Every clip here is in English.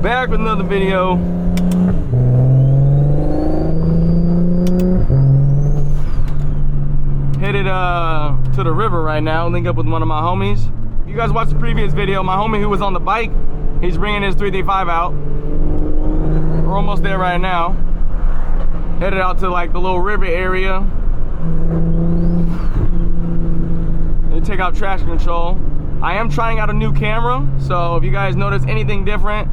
Back with another video. Headed to the river right now. Link up with one of my homies. You guys watched the previous video. My homie who was on the bike, he's bringing his 335 out. We're almost there right now. Headed out to like the little river area. And take out traction control. I am trying out a new camera, so if you guys notice anything different,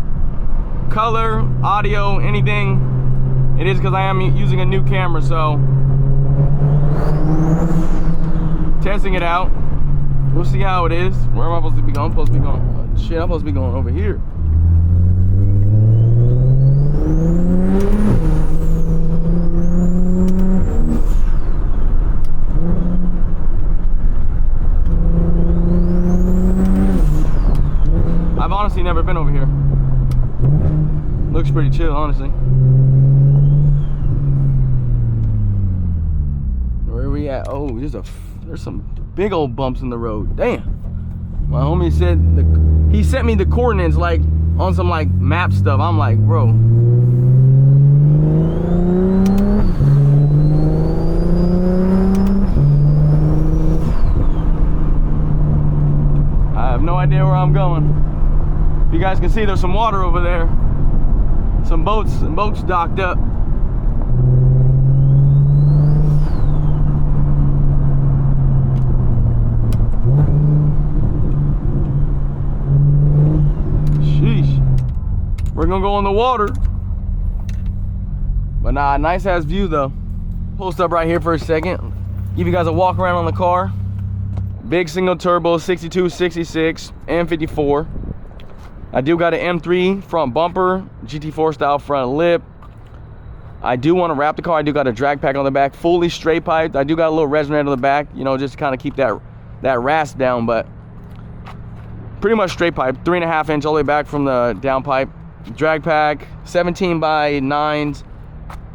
color, audio, anything, it is because I am using a new camera, so testing it out. We'll see how it is. Where am I supposed to be going? I'm supposed to be going, oh, shit, I'm supposed to be going over here. I've honestly never been over here. Looks pretty chill, honestly. Where are we at? Oh, there's some big old bumps in the road. Damn. My homie said he sent me the coordinates like on some like map stuff. I'm like, bro. I have no idea where I'm going. You guys can see there's some water over there. Some boats docked up. Sheesh. We're gonna go in the water. But nah, nice ass view though. Post up right here for a second. Give you guys a walk around on the car. Big single turbo 62, 66, M54. I do got an M3 front bumper, GT4 style front lip. I do want to wrap the car. I do got a drag pack on the back, fully straight piped. I do got a little resonator on the back, you know, just to kind of keep that rasp down, but pretty much straight pipe, 3.5 inch all the way back from the downpipe. Drag pack, 17 by 9s.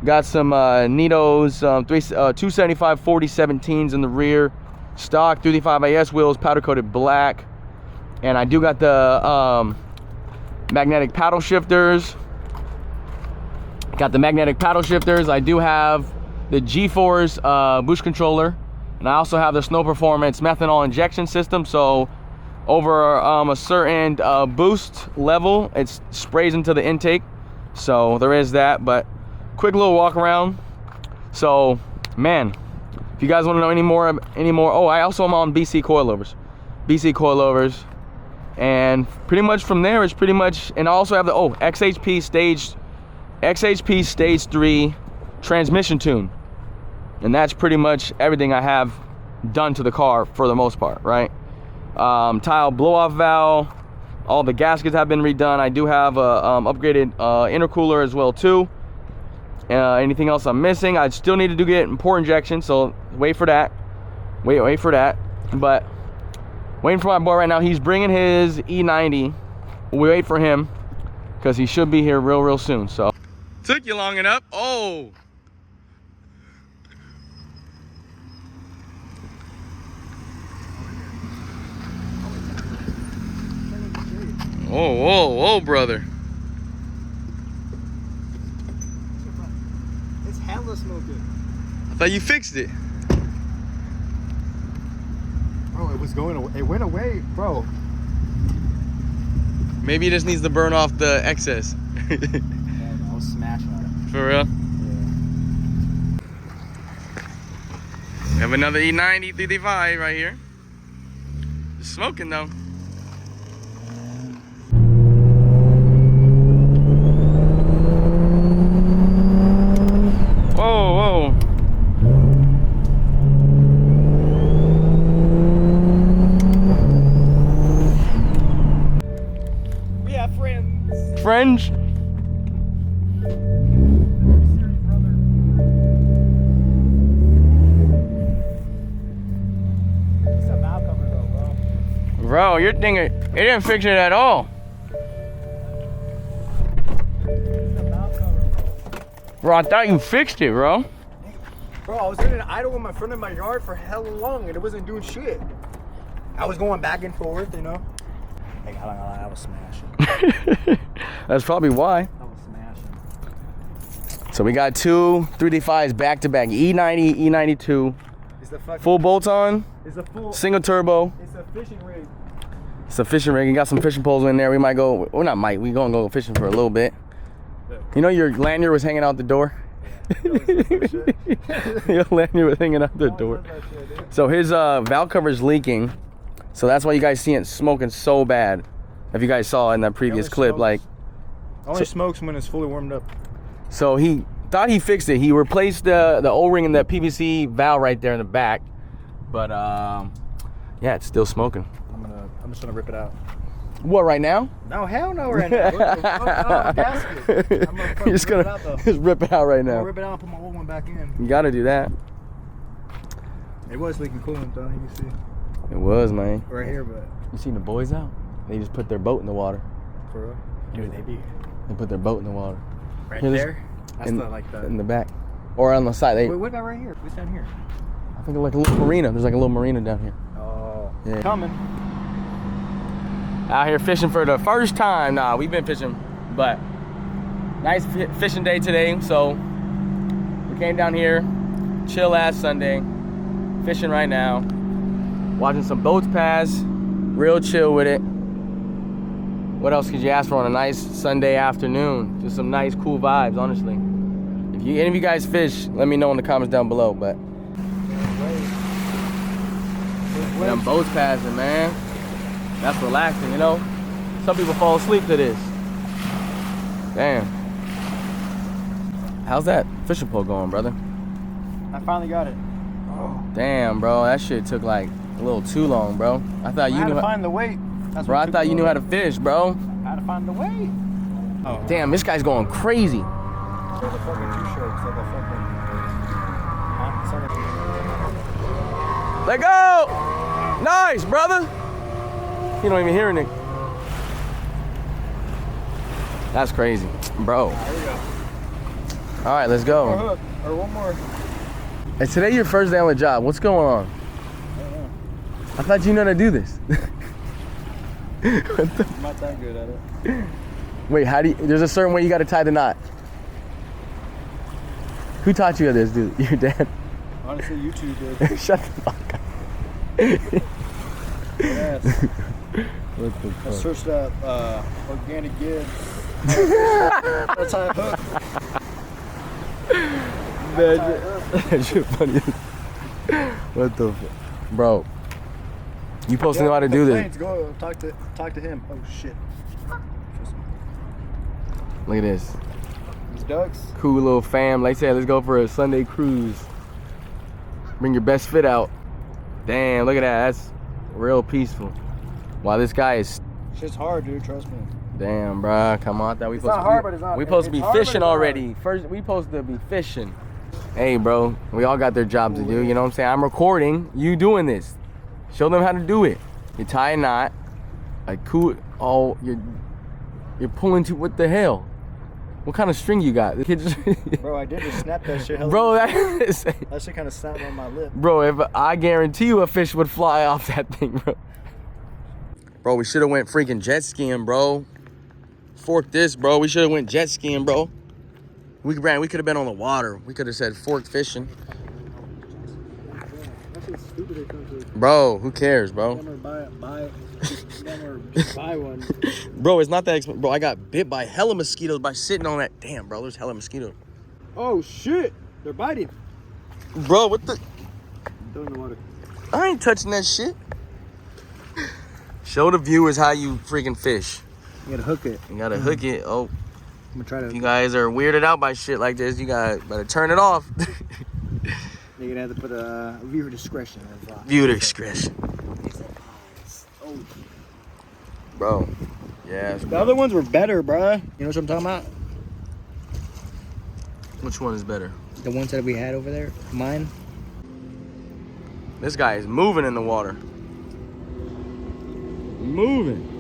Got some Nitos, 275 40 17s in the rear. Stock 335 IS wheels, powder coated black. And I do got the magnetic paddle shifters. Got the magnetic paddle shifters. I do have the G-Force boost controller, and I also have the Snow Performance methanol injection system. So over a certain boost level, it sprays into the intake. So there is that. But quick little walk around. So man, if you guys want to know any more, oh, I also am on BC coilovers. And pretty much from there is pretty much, and I also have the XHP stage 3 transmission tune, and that's pretty much everything I have done to the car for the most part, right? Tile blow off valve, all the gaskets have been redone. I do have a upgraded intercooler as well too. Anything else I'm missing? I still need to get port injection, so wait for that. Wait for that. But waiting for my boy right now. He's bringing his E90. We wait for him because he should be here real soon. So took you long enough. Oh, whoa, brother. It's hella smoking. I thought you fixed it. Bro, it was going away. It went away, bro. Maybe it just needs to burn off the excess. Yeah, I was smashing on it. For real? Yeah. We have another E90 335 right here. It's smoking though. Whoa. We have friends. Friends? Bro, you're thinking it didn't fix it at all. Bro, I thought you fixed it, bro. Bro, I was in an idle in my front of my yard for hella long and it wasn't doing shit. I was going back and forth, you know. I was smashing. That's probably why. I was smashing. So we got two 3D5s back to back. E90, E92. It's the fucking. Full bolts on. It's a full. Single turbo. It's a fishing rig. It's a fishing rig. You got some fishing poles in there. We might go. Well, not might. We gonna go fishing for a little bit. You know your lanyard was hanging out the door. Your lanyard was hanging out the door. So his valve cover is leaking. So that's why you guys see it smoking so bad. If you guys saw in that previous clip, like. Only smokes when it's fully warmed up. So he thought he fixed it. He replaced the O-ring and the PVC valve right there in the back. But yeah, it's still smoking. I'm just gonna rip it out. What, right now? No, hell no right now. Oh, gasket. I'm gonna You're just gonna rip it out, though. just rip it out right I'm now. gonna rip it out and put my old one back in. You gotta do that. It was leaking coolant though, you can see. It was, man. Right here, but. You seen the boys out? They just put their boat in the water. For real? Dude, they be. They put their boat in the water. Right Here, there? That's in, the in the back. Or on the side. They, Wait, what about right here? What's down here? I think like a little marina. There's like a little marina down here. Oh. Yeah. Coming. Out here fishing for the first time. Nah, we've been fishing, but nice fishing day today. So we came down here, chill ass Sunday, fishing right now, watching some boats pass, real chill with it. What else could you ask for on a nice Sunday afternoon? Just some nice, cool vibes, honestly. If any of you guys fish, let me know in the comments down below. But them boats passing, man. That's relaxing, you know? Some people fall asleep to this. Damn. How's that fishing pole going, brother? I finally got it. Oh. Damn, bro. That shit took like a little too long, bro. I thought you knew how to find the weight. That's bro, I thought you knew how to fish, bro. How to find the weight. Oh. Damn, this guy's going crazy. There's a fucking two-stroke. Like a fucking... Huh? Let go! Nice, brother. You don't even hear anything. That's crazy, bro. There we go. All right, let's go. One more hook, or one more. Hey, today your first day on the job. What's going on? I don't know. I thought you knew how to do this. I'm not that good at it. Wait, how do you, there's a certain way you gotta tie the knot. Who taught you this, dude? Your dad? Honestly, YouTube did. Shut the fuck up. Yes. What the I fuck? searched up organic gibbs. That's how I hook. That shit funny. What the fuck? Bro, you supposed to know how to do this. Go talk to him. Oh shit. Look at this. These ducks. Cool little fam. Like I said, let's go for a Sunday cruise. Bring your best fit out. Damn, look at that. That's real peaceful. Wow, this guy is. Shit's hard, dude. Trust me. Damn, bruh. Come on, that we It's supposed not to hard, be. but it's not. We supposed to be It's hard, but fishing it's not already. First, we supposed to be fishing. Hey, bro. We all got their jobs to do. You know what I'm saying? I'm recording. You doing this? Show them how to do it. You tie a knot. Like cool. Oh, you're pulling to what the hell? What kind of string you got? Bro, I did just snap that shit. Bro, that shit kind of snapped on my lip. Bro, if I guarantee you a fish would fly off that thing, bro. Bro, we should have went freaking jet skiing, bro. Fork this, bro. We should have went jet skiing, bro. We could have been on the water. We could have said forked fishing. Bro, who cares, bro? Buy one. Bro, it's not that expensive. Bro, I got bit by hella mosquitoes by sitting on that. Damn, bro, there's hella mosquitoes. Oh shit, they're biting. Bro, what the? Throw in the water. I ain't touching that shit. Show the viewers how you freaking fish. You gotta hook it. You gotta hook it. Oh, I'm gonna try to. if you guys are weirded out by shit like this, you better turn it off. You're gonna have to put a viewer discretion. Viewer discretion. Oh. Bro, yeah. The other ones were better, bruh. You know what I'm talking about? Which one is better? The ones that we had over there. Mine. This guy is moving in the water. Moving.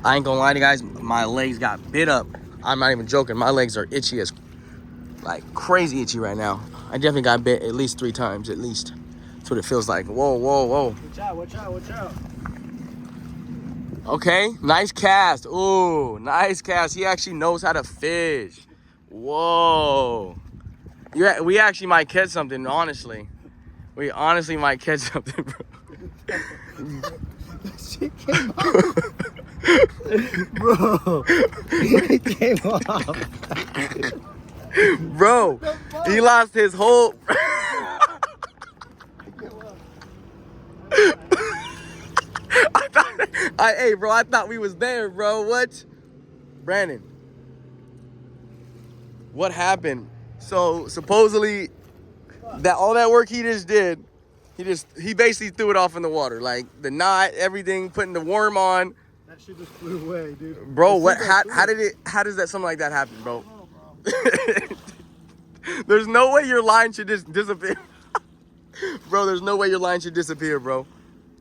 I ain't gonna lie to you guys, my legs got bit up. I'm not even joking. My legs are itchy as, like crazy itchy right now. I definitely got bit at least 3 times, at least. That's what it feels like. Whoa, whoa, whoa. Watch out, watch out, watch out. Okay, nice cast. Ooh, nice cast. He actually knows how to fish. Whoa. Yeah, we actually might catch something, honestly. We honestly might catch something, bro. Shit came off. Bro, it came off. Bro, he lost his whole... Hey, bro, I thought we was there, bro. What? Brandon, what happened? So, supposedly, all that work he just did, he basically threw it off in the water. Like, the knot, everything, putting the worm on. That shit just flew away, dude. Bro, how does that something like that happen, bro? There's no way your line should just disappear. Bro, there's no way your line should disappear, bro.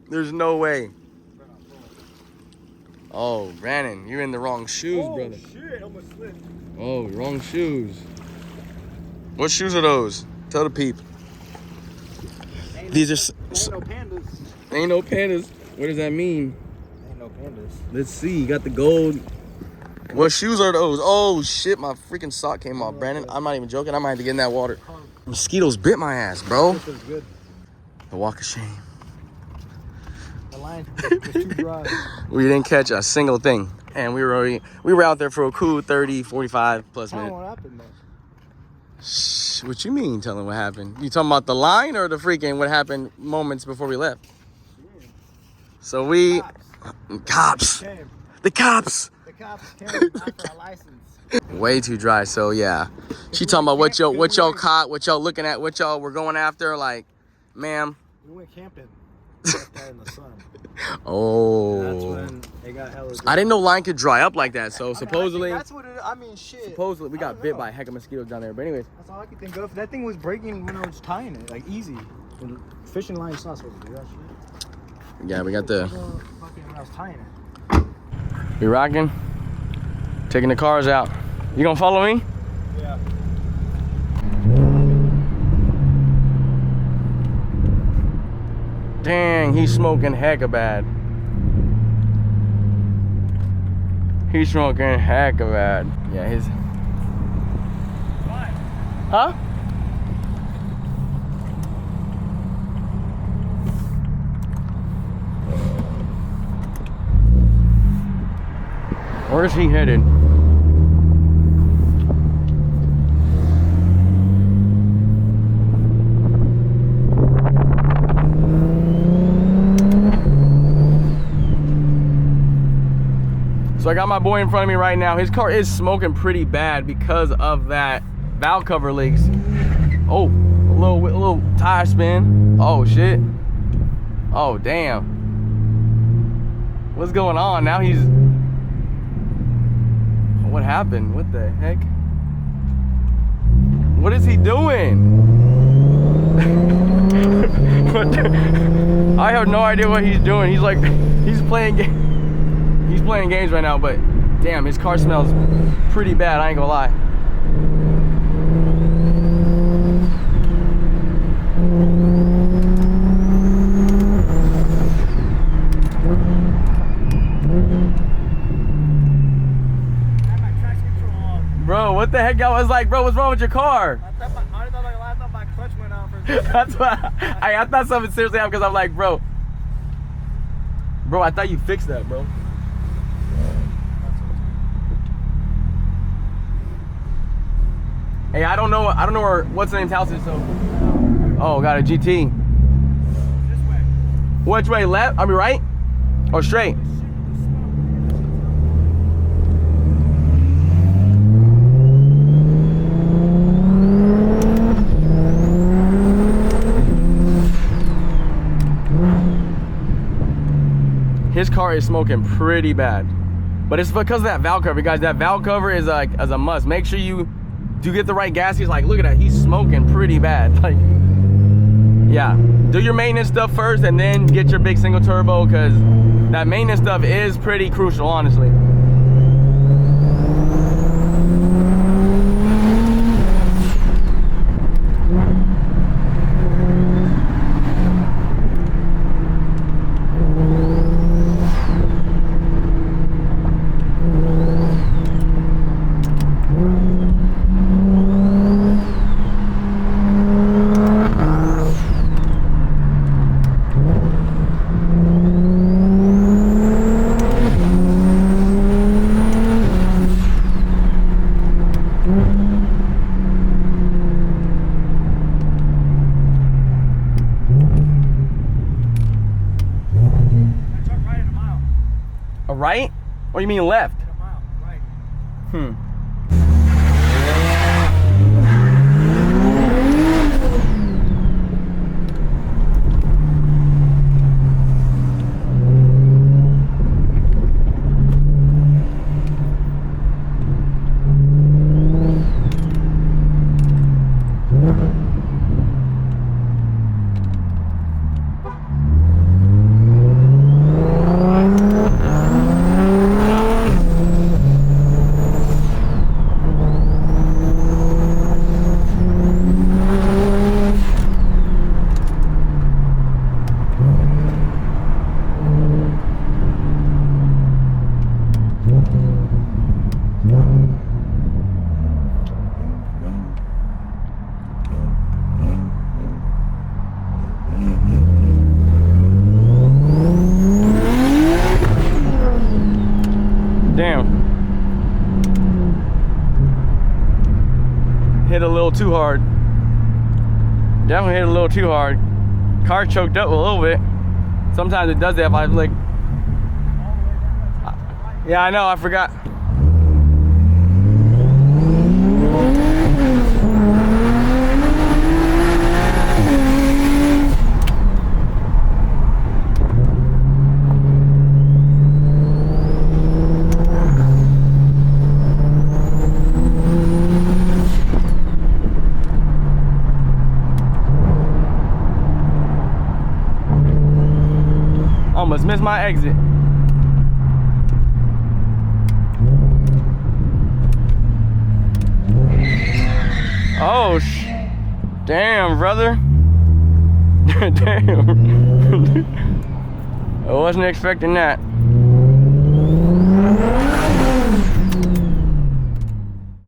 There's no way. Oh, Brandon, you're in the wrong shoes, brother. Oh, shit, almost slipped. Oh, wrong shoes. What shoes are those? Tell the peep. These are... Ain't no pandas. Ain't no pandas. What does that mean? Ain't no pandas. Let's see. You got the gold. What shoes are those? Oh, shit. My freaking sock came off, Brandon. I'm not even joking. I might have to get in that water. Mosquitoes bit my ass, bro. This is good. The walk of shame. The line was too dry. We didn't catch a single thing. And we were out there for a cool 30, 45 plus Tell me minutes. what happened, though. Shh, what you mean telling what happened? You talking about the line or the freaking what happened moments before we left? Yeah. So we... Cops. Came. The cops. The cops came after our license. Way too dry, so yeah. She talking about what y'all caught, what y'all looking at, what y'all were going after, like, ma'am. We went camping. Left that in the sun. Oh. That's when it got hella dry. I didn't know line could dry up like that, so supposedly... That's what it, I mean, shit. Supposedly, we I got don't bit know. by a heck of mosquitoes down there, but anyways. That's all I could think of. That thing was breaking when I was tying it, like easy. When fishing line's not supposed to do that shit. Yeah, we got the... Fucking when I was tying it. We rocking. Taking the cars out. You gonna follow me? Yeah. Dang, he's smoking hecka bad. He's smoking hecka bad. Yeah, his... Why? Huh? Where's he headed? So I got my boy in front of me right now. His car is smoking pretty bad because of that valve cover leaks. Oh, a little tire spin. Oh shit. Oh damn. What's going on? Now he's... What happened? What the heck? What is he doing? What the... I have no idea what he's doing. He's like, he's playing games right now, but damn, his car smells pretty bad, I ain't gonna lie. Bro, what the heck? I was like, bro, what's wrong with your car? I thought my clutch went out for a second. That's why I thought something seriously happened because I'm like, bro, I thought you fixed that, bro. Hey, I don't know where what's the name's house is, so. Oh, got a GT. This way. Which way? Left? I mean right? Or straight? His car is smoking pretty bad, but it's because of that valve cover, guys. That valve cover is like as a must. Make sure you do get the right gas. He's like, look at that, he's smoking pretty bad. Like, yeah, do your maintenance stuff first and then get your big single turbo, because that maintenance stuff is pretty crucial, honestly. right? Or you mean left? A mile, right. Hmm. Damn. Hit a little too hard. Definitely hit a little too hard. Car choked up a little bit. Sometimes it does that if I like. Yeah, I know, I forgot. Almost missed my exit. Oh, damn, brother. Damn. I wasn't expecting that.